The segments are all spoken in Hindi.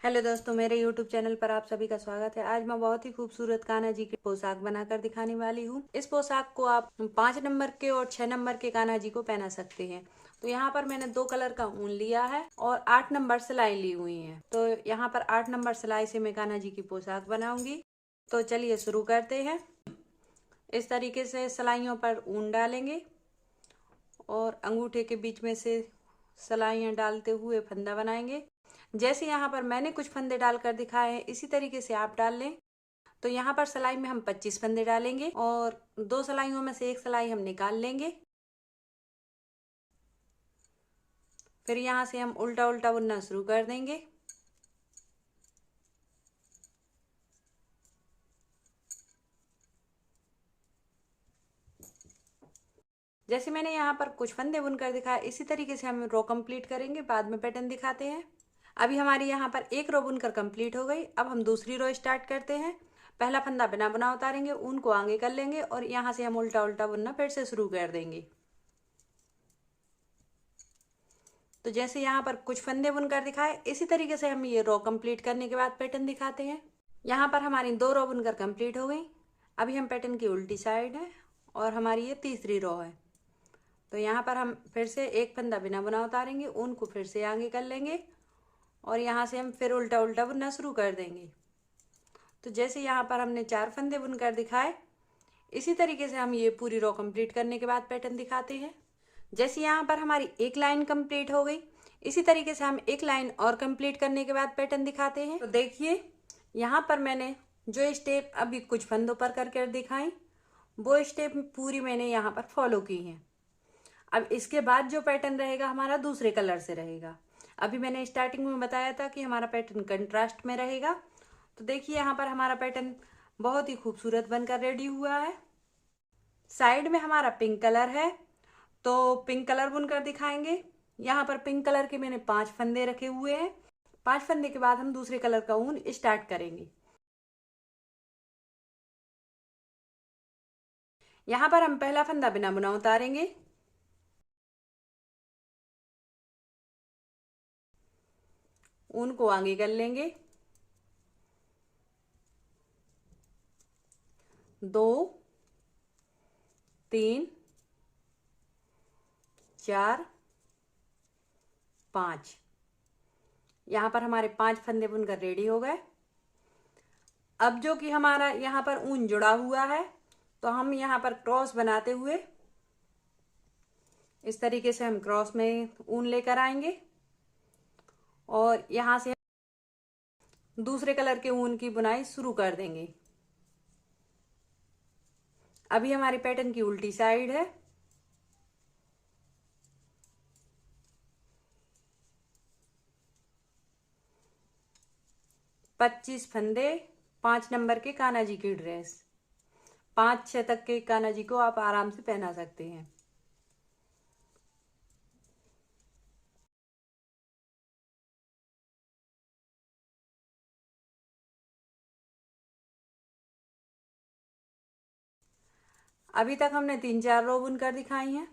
हेलो दोस्तों, मेरे YouTube चैनल पर आप सभी का स्वागत है। आज मैं बहुत ही खूबसूरत कान्हा जी की पोशाक बनाकर दिखाने वाली हूँ। इस पोशाक को आप 5 नंबर के और 6 नंबर के कान्हा जी को पहना सकते हैं। तो यहाँ पर मैंने 2 कलर का ऊन लिया है और 8 नंबर सिलाई ली हुई है। तो यहाँ पर 8 नंबर सिलाई से मैं कान्हा जी की पोशाक बनाऊंगी। तो चलिए शुरू करते हैं। इस तरीके से सिलाइयों पर ऊन डालेंगे और अंगूठे के बीच में से सिलाइयाँ डालते हुए फंदा बनाएंगे। जैसे यहाँ पर मैंने कुछ फंदे डालकर दिखाए हैं, इसी तरीके से आप डाल लें। तो यहाँ पर सिलाई में हम 25 फंदे डालेंगे और 2 सिलाइयों में से एक सिलाई हम निकाल लेंगे। फिर यहाँ से हम उल्टा उल्टा बुनना शुरू कर देंगे। जैसे मैंने यहाँ पर कुछ फंदे बुनकर दिखाया, इसी तरीके से हम रो कंप्लीट करेंगे, बाद में पैटर्न दिखाते हैं। अभी हमारी यहाँ पर एक रो बुनकर कंप्लीट हो गई। अब हम दूसरी रो स्टार्ट करते हैं। पहला फंदा बिना बुना उतारेंगे, ऊन को आगे कर लेंगे और यहाँ से हम उल्टा उल्टा बुनना फिर से शुरू कर देंगे। तो जैसे यहाँ पर कुछ फंदे बुनकर दिखाए, इसी तरीके से हम ये रो कंप्लीट करने के बाद पैटर्न दिखाते हैं। यहाँ पर हमारी 2 रो बुनकर कंप्लीट हो गई। अभी हम पैटर्न की उल्टी साइड है और हमारी ये तीसरी रो है। तो यहाँ पर हम फिर से एक फंदा बिना बुना उतारेंगे, ऊन को फिर से आगे कर लेंगे और यहाँ से हम फिर उल्टा उल्टा बुनना शुरू कर देंगे। तो जैसे यहाँ पर हमने 4 फंदे बुनकर दिखाए, इसी तरीके से हम ये पूरी रो कंप्लीट करने के बाद पैटर्न दिखाते हैं। जैसे यहाँ पर हमारी एक लाइन कंप्लीट हो गई, इसी तरीके से हम एक लाइन और कंप्लीट करने के बाद पैटर्न दिखाते हैं। तो देखिए, यहाँ पर मैंने जो स्टेप अभी कुछ फंदों पर करके दिखाई, वो स्टेप पूरी मैंने यहाँ पर फॉलो की हैं। अब इसके बाद जो पैटर्न रहेगा हमारा दूसरे कलर से रहेगा। अभी मैंने स्टार्टिंग में बताया था कि हमारा पैटर्न कंट्रास्ट में रहेगा। तो देखिए, यहाँ पर हमारा पैटर्न बहुत ही खूबसूरत बनकर रेडी हुआ है। साइड में हमारा पिंक कलर है, तो पिंक कलर बुनकर दिखाएंगे। यहाँ पर पिंक कलर के मैंने 5 फंदे रखे हुए हैं। 5 फंदे के बाद हम दूसरे कलर का ऊन स्टार्ट करेंगे। यहाँ पर हम पहला फंदा बिना बुना उतारेंगे, ऊन को आगे कर लेंगे। 2 3 4 5। यहाँ पर हमारे 5 फंदे बुनकर रेडी हो गए। अब जो कि हमारा यहाँ पर ऊन जुड़ा हुआ है, तो हम यहाँ पर क्रॉस बनाते हुए इस तरीके से हम क्रॉस में ऊन लेकर आएंगे और यहाँ से दूसरे कलर के ऊन की बुनाई शुरू कर देंगे। अभी हमारी पैटर्न की उल्टी साइड है। पच्चीस फंदे, 5 नंबर के कान्हा जी की ड्रेस। 5-6 तक के कान्हा जी को आप आराम से पहना सकते हैं। अभी तक हमने 3-4 रो बुनकर दिखाई हैं,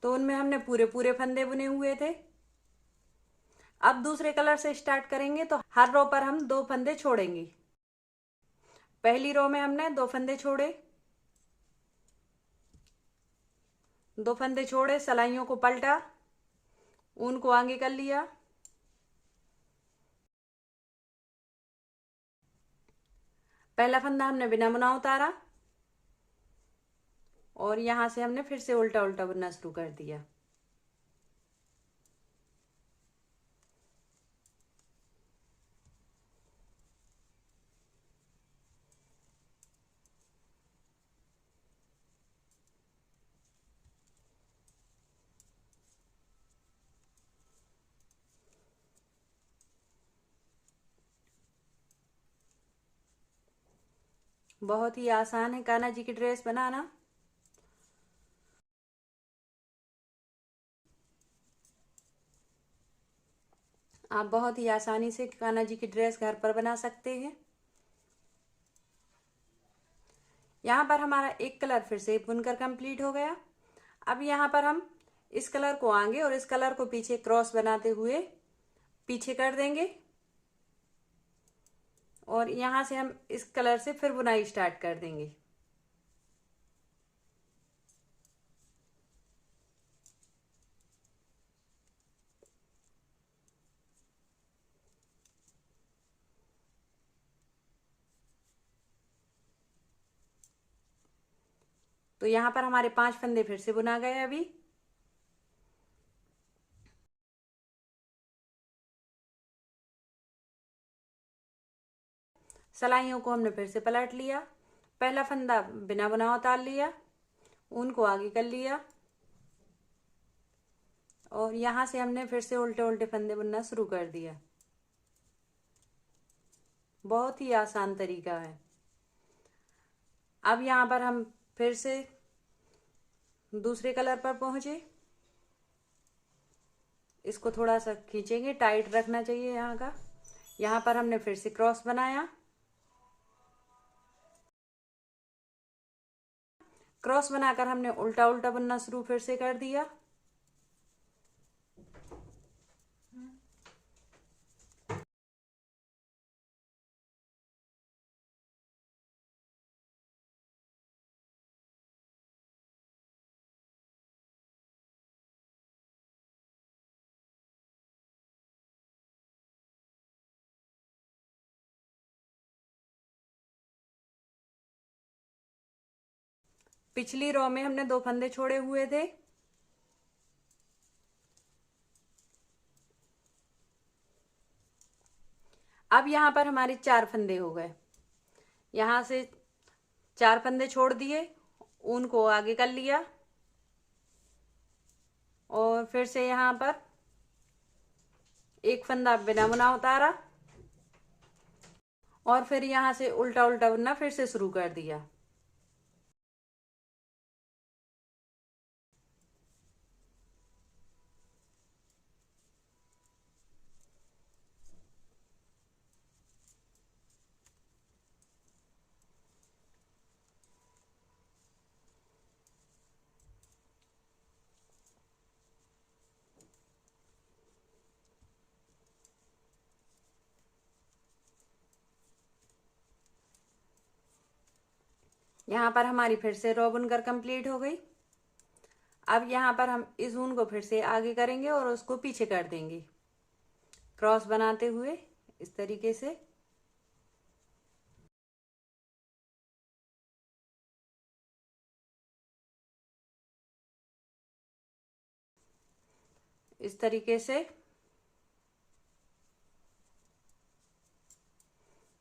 तो उनमें हमने पूरे पूरे फंदे बुने हुए थे। अब दूसरे कलर से स्टार्ट करेंगे, तो हर रो पर हम 2 फंदे छोड़ेंगे। पहली रो में हमने 2 फंदे छोड़े, 2 फंदे छोड़े, सिलाइयों को पलटा, ऊन को आगे कर लिया। पहला फंदा हमने बिना बुना उतारा और यहाँ से हमने फिर से उल्टा उल्टा बुनना शुरू कर दिया। बहुत ही आसान है कान्हा जी की ड्रेस बनाना। आप बहुत ही आसानी से कान्हा जी की ड्रेस घर पर बना सकते हैं। यहाँ पर हमारा एक कलर फिर से बुनकर कंप्लीट हो गया। अब यहाँ पर हम इस कलर को आगे और इस कलर को पीछे क्रॉस बनाते हुए पीछे कर देंगे। और यहाँ से हम इस कलर से फिर बुनाई स्टार्ट कर देंगे। तो यहाँ पर हमारे 5 फंदे फिर से बुना गए अभी। सलाइयों को हमने फिर से पलट लिया, पहला फंदा बिना बुना उतार लिया, ऊन को आगे कर लिया और यहाँ से हमने फिर से उल्टे उल्टे फंदे बुनना शुरू कर दिया। बहुत ही आसान तरीका है। अब यहाँ पर हम फिर से दूसरे कलर पर पहुंचे, इसको थोड़ा सा खींचेंगे, टाइट रखना चाहिए यहाँ का। यहाँ पर हमने फिर से क्रॉस बनाया, क्रॉस बनाकर हमने उल्टा उल्टा बुनना शुरू फिर से कर दिया। पिछली रो में हमने 2 फंदे छोड़े हुए थे, अब यहाँ पर हमारे 4 फंदे हो गए। यहाँ से 4 फंदे छोड़ दिए, ऊन को आगे कर लिया और फिर से यहाँ पर एक फंदा बिना बुना उतारा और फिर यहाँ से उल्टा उल्टा बुनना फिर से शुरू कर दिया। यहाँ पर हमारी फिर से रो बुनकर कंप्लीट हो गई। अब यहाँ पर हम इस ऊन को फिर से आगे करेंगे और उसको पीछे कर देंगे, क्रॉस बनाते हुए इस तरीके से। इस तरीके से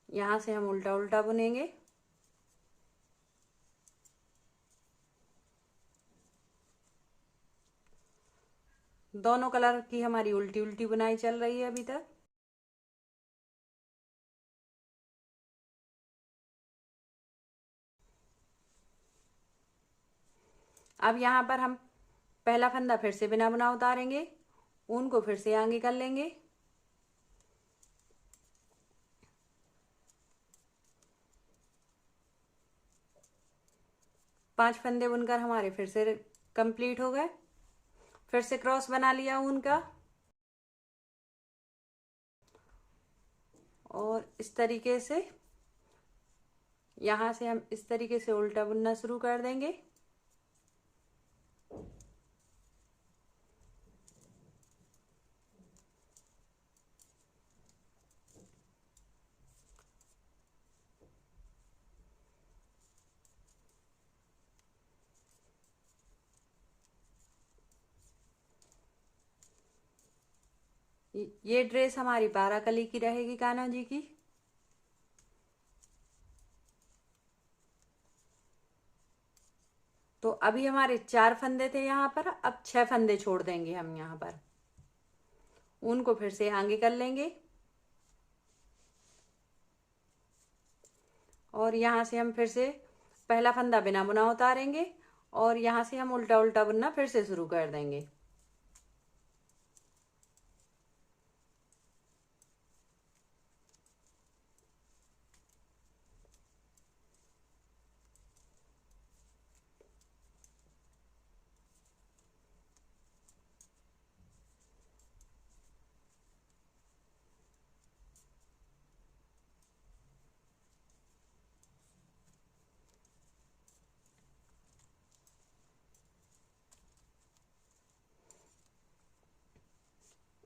यहाँ से हम उल्टा उल्टा बुनेंगे। दोनों कलर की हमारी उल्टी उल्टी बुनाई चल रही है अभी तक। अब यहाँ पर हम पहला फंदा फिर से बिना बुना उतारेंगे, ऊन को फिर से आगे कर लेंगे। पांच फंदे बुनकर हमारे फिर से कंप्लीट हो गए। फिर से क्रॉस बना लिया ऊन का और इस तरीके से यहाँ से हम इस तरीके से उल्टा बुनना शुरू कर देंगे। ये ड्रेस हमारी 12 कली की रहेगी कान्हा जी की। तो अभी हमारे 4 फंदे थे यहाँ पर, अब 6 फंदे छोड़ देंगे हम यहाँ पर। ऊन को फिर से आगे कर लेंगे और यहाँ से हम फिर से पहला फंदा बिना बुना उतारेंगे और यहाँ से हम उल्टा उल्टा बुनना फिर से शुरू कर देंगे।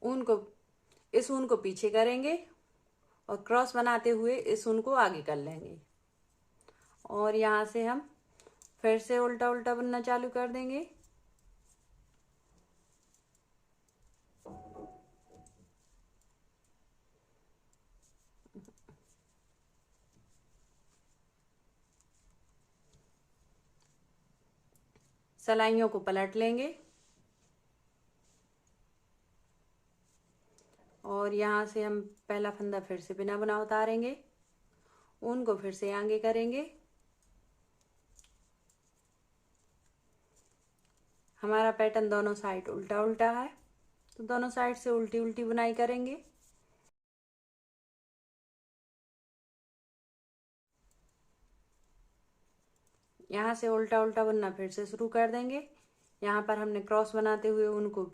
ऊन को इस ऊन को पीछे करेंगे और क्रॉस बनाते हुए इस ऊन को आगे कर लेंगे और यहाँ से हम फिर से उल्टा उल्टा बुनना चालू कर देंगे। सलाइयों को पलट लेंगे और यहाँ से हम पहला फंदा फिर से बिना बुना उतारेंगे, ऊन को फिर से आगे करेंगे। हमारा पैटर्न दोनों साइड उल्टा उल्टा है तो दोनों साइड से उल्टी उल्टी बुनाई करेंगे। यहाँ से उल्टा उल्टा बुनना फिर से शुरू कर देंगे। यहाँ पर हमने क्रॉस बनाते हुए उनको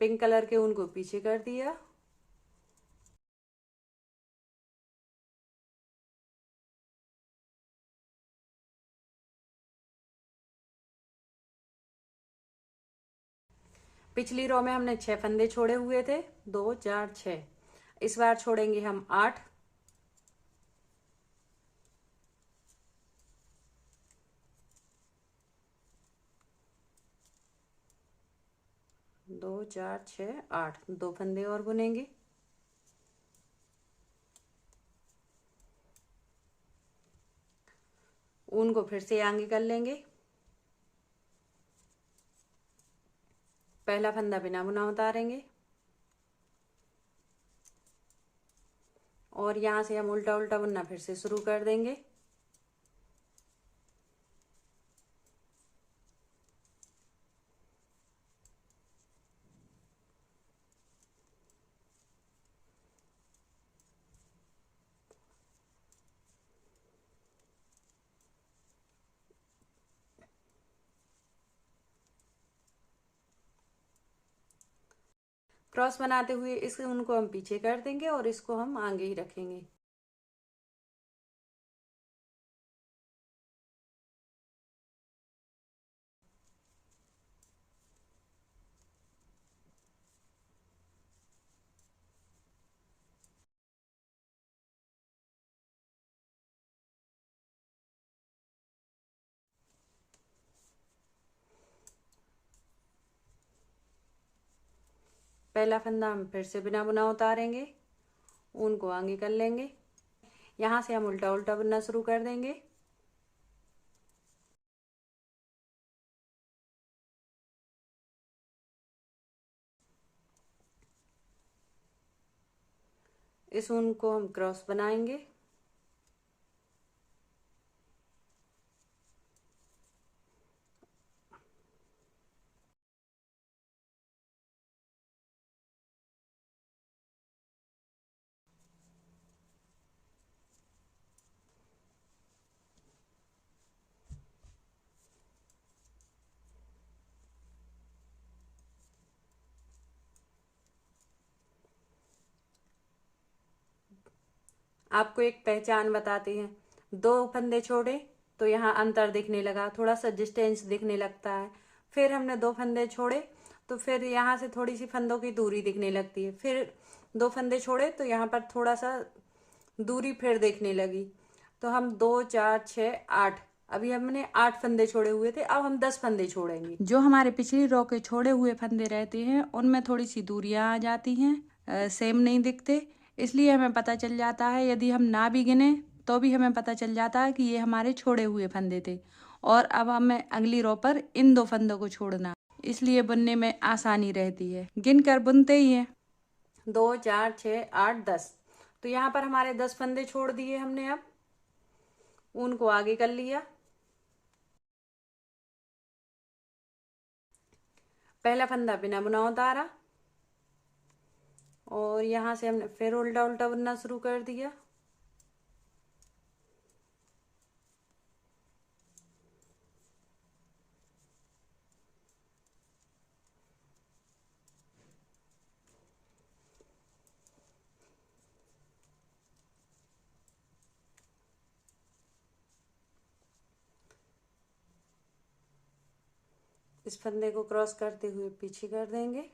पिंक कलर के ऊन को पीछे कर दिया। पिछली रो में हमने 6 फंदे छोड़े हुए थे, 2 4 6। इस बार छोड़ेंगे हम 8। 2 4 6 8, 2 फंदे और बुनेंगे। ऊन को फिर से आगे कर लेंगे। पहला फंदा बिना बुना उतारेंगे और यहाँ से हम उल्टा उल्टा बुनना फिर से शुरू कर देंगे। क्रॉस बनाते हुए इस ऊन को हम पीछे कर देंगे और इसको हम आगे ही रखेंगे। पहला फंदा हम फिर से बिना बुना उतारेंगे, ऊन को आगे कर लेंगे। यहाँ से हम उल्टा उल्टा बुनना शुरू कर देंगे। इस ऊन को हम क्रॉस बनाएंगे। आपको एक पहचान बताते हैं। 2 फंदे छोड़े तो यहाँ अंतर दिखने लगा, थोड़ा सा डिस्टेंस दिखने लगता है। फिर हमने 2 फंदे छोड़े तो फिर यहाँ से थोड़ी सी फंदों की दूरी दिखने लगती है। फिर 2 फंदे छोड़े तो यहाँ पर थोड़ा सा दूरी फिर देखने लगी। तो हम 2 4 6 8, अभी हमने 8 फंदे छोड़े हुए थे, अब हम 10 फंदे छोड़ेंगे। जो हमारे पिछली रो के छोड़े हुए फंदे रहते हैं उनमें थोड़ी सी दूरियां आ जाती हैं, सेम नहीं दिखते, इसलिए हमें पता चल जाता है। यदि हम ना भी गिने तो भी हमें पता चल जाता है कि ये हमारे छोड़े हुए फंदे थे। और अब हमें अगली रो पर इन 2 फंदों को छोड़ना, इसलिए बुनने में आसानी रहती है। गिन कर बुनते ही है 2 4 6 8 10। तो यहाँ पर हमारे 10 फंदे छोड़ दिए हमने। अब ऊन को आगे कर लिया। पहला फंदा बिना बुना उतारा और यहाँ से हमने फिर उल्टा उल्टा बुनना शुरू कर दिया। इस फंदे को क्रॉस करते हुए पीछे कर देंगे।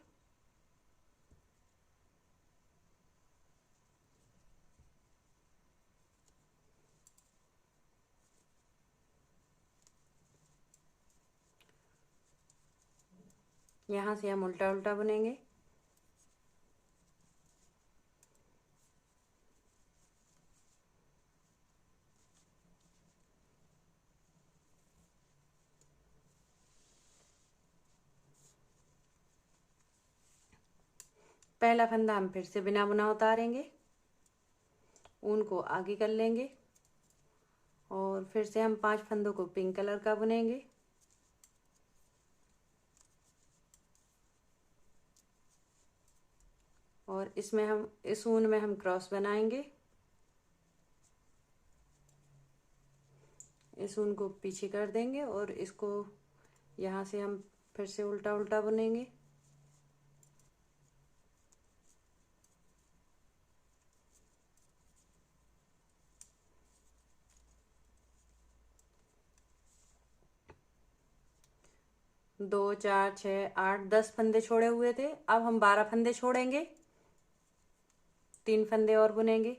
यहाँ से हम उल्टा उल्टा बुनेंगे। पहला फंदा हम फिर से बिना बुना उतारेंगे, ऊन को आगे कर लेंगे और फिर से हम 5 फंदों को पिंक कलर का बुनेंगे। और इसमें हम इस ऊन में हम क्रॉस बनाएंगे। इस ऊन को पीछे कर देंगे और इसको यहाँ से हम फिर से उल्टा उल्टा बुनेंगे। दो, 4, 6, 8, 10 फंदे छोड़े हुए थे, अब हम 12 फंदे छोड़ेंगे, 3 फंदे और बुनेंगे।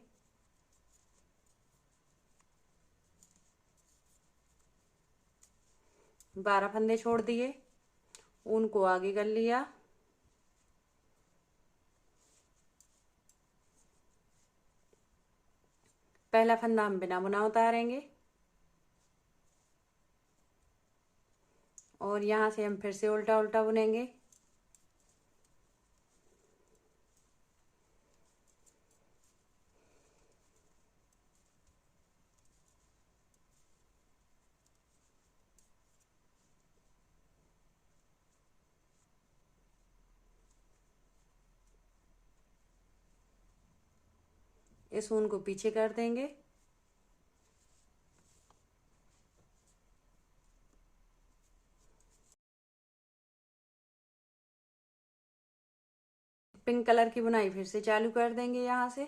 बारह फंदे छोड़ दिए, ऊन को आगे कर लिया, पहला फंदा हम बिना बुना उतारेंगे और यहाँ से हम फिर से उल्टा उल्टा बुनेंगे। इस ऊन को पीछे कर देंगे। पिंक कलर की बुनाई फिर से चालू कर देंगे यहाँ से।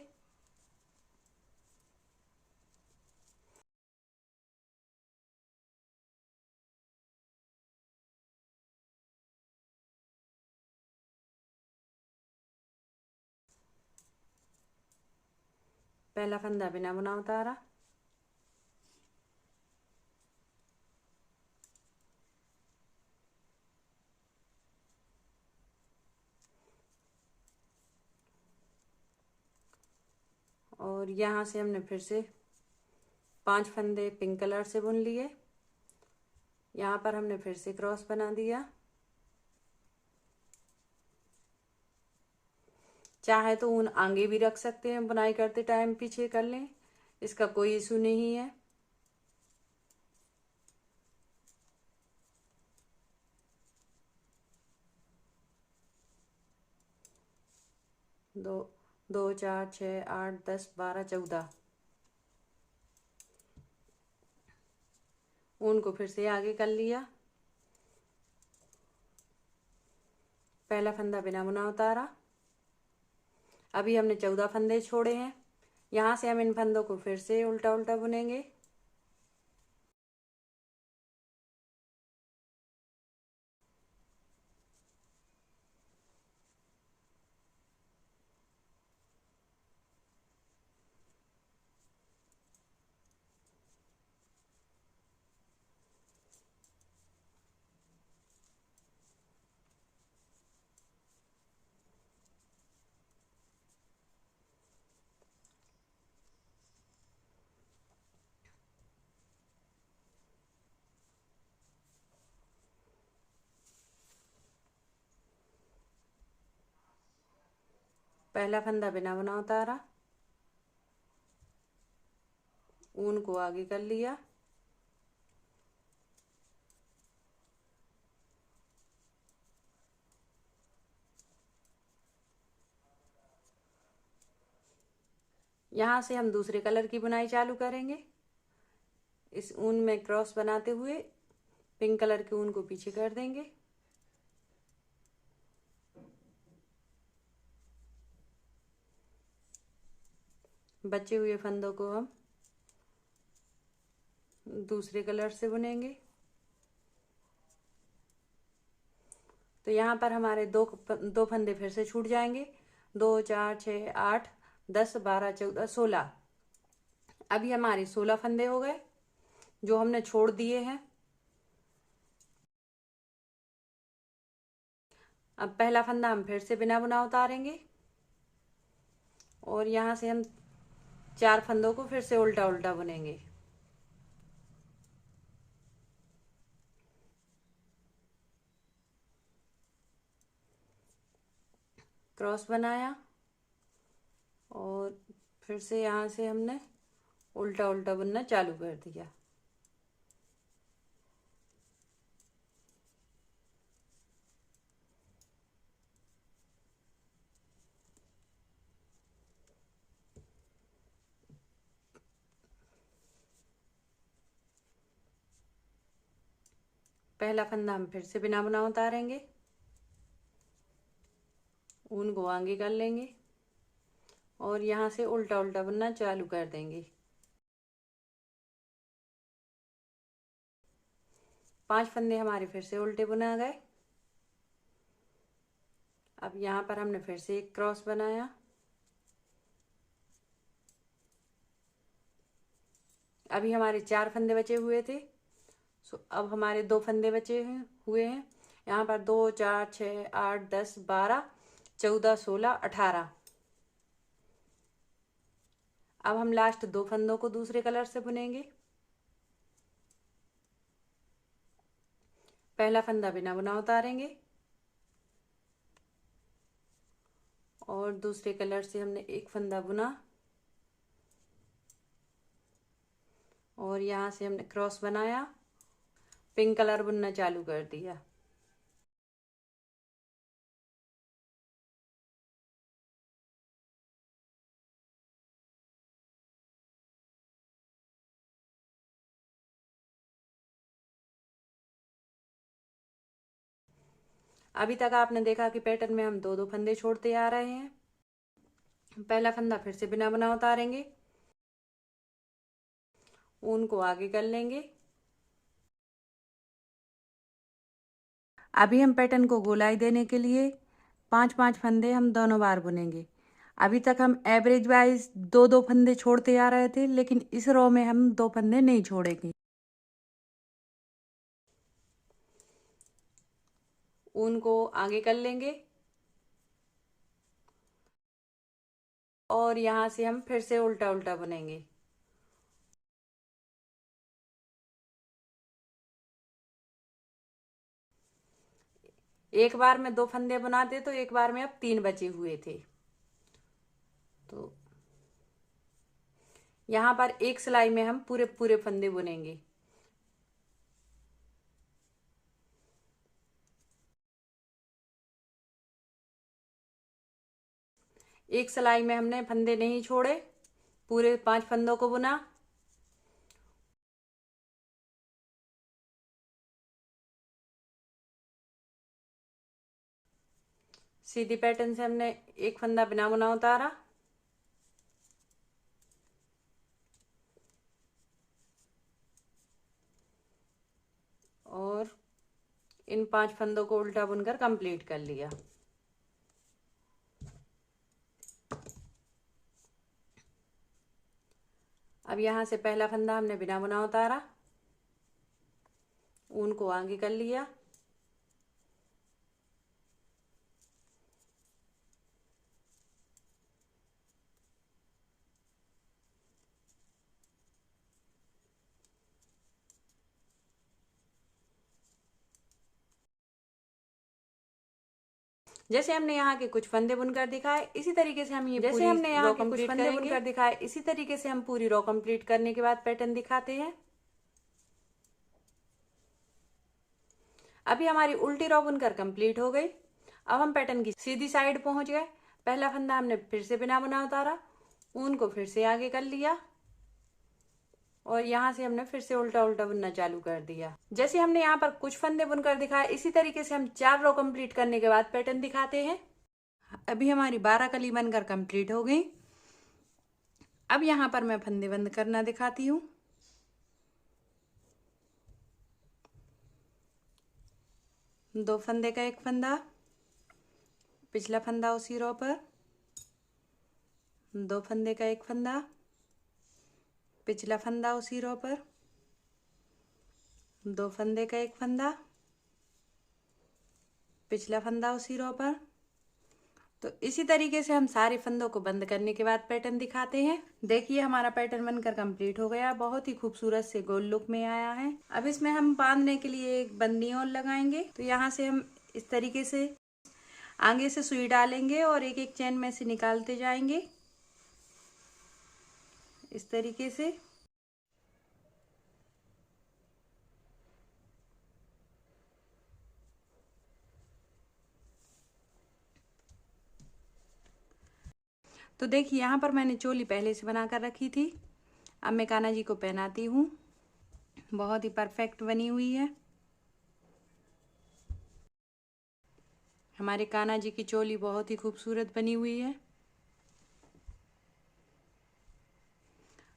पहला फंदा बिना बुना उतारा, और यहाँ से हमने फिर से 5 फंदे पिंक कलर से बुन लिए। यहाँ पर हमने फिर से क्रॉस बना दिया। चाहे तो ऊन आगे भी रख सकते हैं, बुनाई करते टाइम पीछे कर लें, इसका कोई इशू नहीं है। दो, 2, 4, 6, 8, 10, 12, 14, ऊन को फिर से आगे कर लिया, पहला फंदा बिना बुना उतारा। अभी हमने 14 फंदे छोड़े हैं, यहाँ से हम इन फंदों को फिर से उल्टा उल्टा बुनेंगे। पहला फंदा बिना बुना उतारा, ऊन को आगे कर लिया, यहाँ से हम दूसरे कलर की बुनाई चालू करेंगे। इस ऊन में क्रॉस बनाते हुए पिंक कलर के ऊन को पीछे कर देंगे। बचे हुए फंदों को हम दूसरे कलर से बुनेंगे। तो यहाँ पर हमारे दो फंदे फिर से छूट जाएंगे। 2, 4, 6, 8, 10, 12, 14, 16। अभी हमारे 16 फंदे हो गए जो हमने छोड़ दिए हैं। अब पहला फंदा हम फिर से बिना बुना उतारेंगे और यहाँ से हम 4 फंदों को फिर से उल्टा उल्टा बुनेंगे। क्रॉस बनाया और फिर से यहाँ से हमने उल्टा उल्टा बुनना चालू कर दिया। पहला फंदा हम फिर से बिना बुना उतारेंगे, ऊन को आगे कर लेंगे और यहाँ से उल्टा उल्टा बुनना चालू कर देंगे। 5 फंदे हमारे फिर से उल्टे बुना गए। अब यहाँ पर हमने फिर से एक क्रॉस बनाया, अभी हमारे 4 फंदे बचे हुए थे, अब हमारे 2 फंदे बचे हुए हैं। यहाँ पर 2 4 6 8 10 12 14 16 18। अब हम लास्ट 2 फंदों को दूसरे कलर से बुनेंगे। पहला फंदा बिना बुना उतारेंगे और दूसरे कलर से हमने एक फंदा बुना और यहाँ से हमने क्रॉस बनाया, पिंक कलर बुनना चालू कर दिया। अभी तक आपने देखा कि पैटर्न में हम 2 फंदे छोड़ते आ रहे हैं। पहला फंदा फिर से बिना बुना उतारेंगे, ऊन को आगे कर लेंगे। अभी हम पैटर्न को गोलाई देने के लिए 5-5 फंदे हम दोनों बार बुनेंगे। अभी तक हम एवरेज वाइज 2 फंदे छोड़ते आ रहे थे, लेकिन इस रो में हम 2 फंदे नहीं छोड़ेंगे। ऊन को आगे कर लेंगे और यहाँ से हम फिर से उल्टा उल्टा बुनेंगे। एक बार में 2 फंदे बनाते तो एक बार में अब 3 बचे हुए थे, तो यहाँ पर एक सिलाई में हम पूरे पूरे फंदे बुनेंगे। एक सिलाई में हमने फंदे नहीं छोड़े, पूरे 5 फंदों को बुना। सीधी पैटर्न से हमने एक फंदा बिना बुना उतारा और इन 5 फंदों को उल्टा बुनकर कंप्लीट कर लिया। अब यहाँ से पहला फंदा हमने बिना बुना उतारा, ऊन को आगे कर लिया जैसे हमने यहाँ के कुछ फंदे बुनकर दिखाए, इसी तरीके से हम ये जैसे हमने यहाँ के कुछ फंदे बुनकर दिखाए, इसी तरीके से हम पूरी रो कंप्लीट करने के बाद पैटर्न दिखाते हैं। अभी हमारी उल्टी रो बुनकर कंप्लीट हो गई। अब हम पैटर्न की सीधी साइड पहुंच गए। पहला फंदा हमने फिर से बिना बुना उतारा, ऊन को फिर से आगे कर लिया और यहाँ से हमने फिर से उल्टा उल्टा बुनना चालू कर दिया। जैसे हमने यहाँ पर कुछ फंदे बुनकर दिखाए, इसी तरीके से हम 4 रो कंप्लीट करने के बाद पैटर्न दिखाते हैं। अभी हमारी 12 कली बनकर कंप्लीट हो गई। अब यहाँ पर मैं फंदे बंद करना दिखाती हूँ। दो फंदे का एक फंदा, पिछला फंदा उसी रो पर, 2 फंदे का एक फंदा, पिछला फंदा उसी रो पर, 2 फंदे का एक फंदा, पिछला फंदा उसी रो पर। तो इसी तरीके से हम सारे फंदों को बंद करने के बाद पैटर्न दिखाते हैं। देखिए हमारा पैटर्न बनकर कंप्लीट हो गया, बहुत ही खूबसूरत से गोल लुक में आया है। अब इसमें हम बांधने के लिए एक बंदी और लगाएंगे। तो यहाँ से हम इस तरीके से आगे से सुई डालेंगे और एक एक चेन में से निकालते जाएंगे इस तरीके से। तो देखिए यहाँ पर मैंने चोली पहले से बना कर रखी थी। अब मैं कान्हा जी को पहनाती हूँ। बहुत ही परफेक्ट बनी हुई है। हमारे कान्हा जी की चोली बहुत ही खूबसूरत बनी हुई है।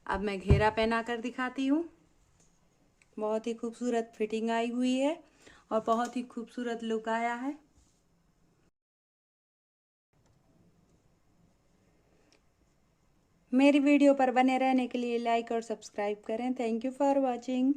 अब मैं घेरा पहना कर दिखाती हूँ। बहुत ही खूबसूरत फिटिंग आई हुई है और बहुत ही खूबसूरत लुक आया है। मेरी वीडियो पर बने रहने के लिए लाइक और सब्सक्राइब करें। Thank you for watching.